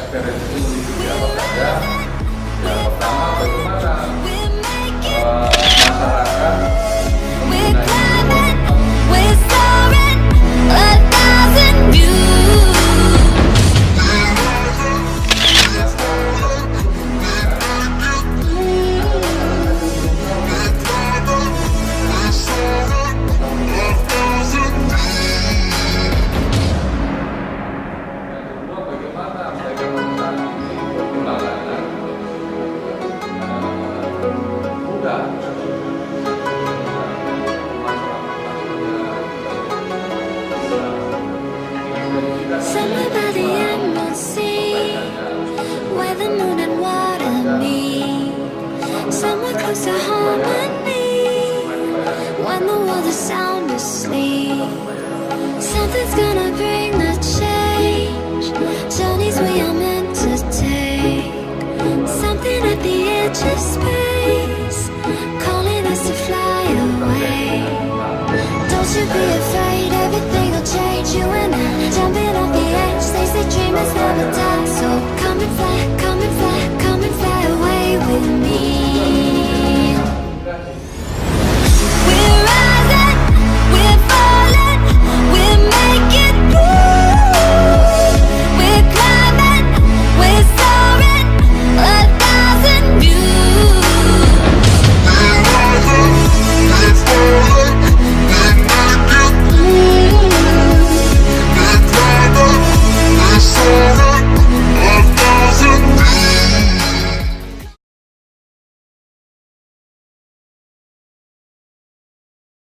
referensi mengikuti apa saja. Ya, pertama bagaimana masyarakat somewhere by the emerald sea, where the moon and water meet, somewhere close to harmony, when the world is sound asleep. Something's gonna bring the change, journeys we are meant to take, something at the edge of space, calling us to fly away. Don't you be afraid, everything will change. You and I, jumping off the edge. They say dreamers never die, so come and fly.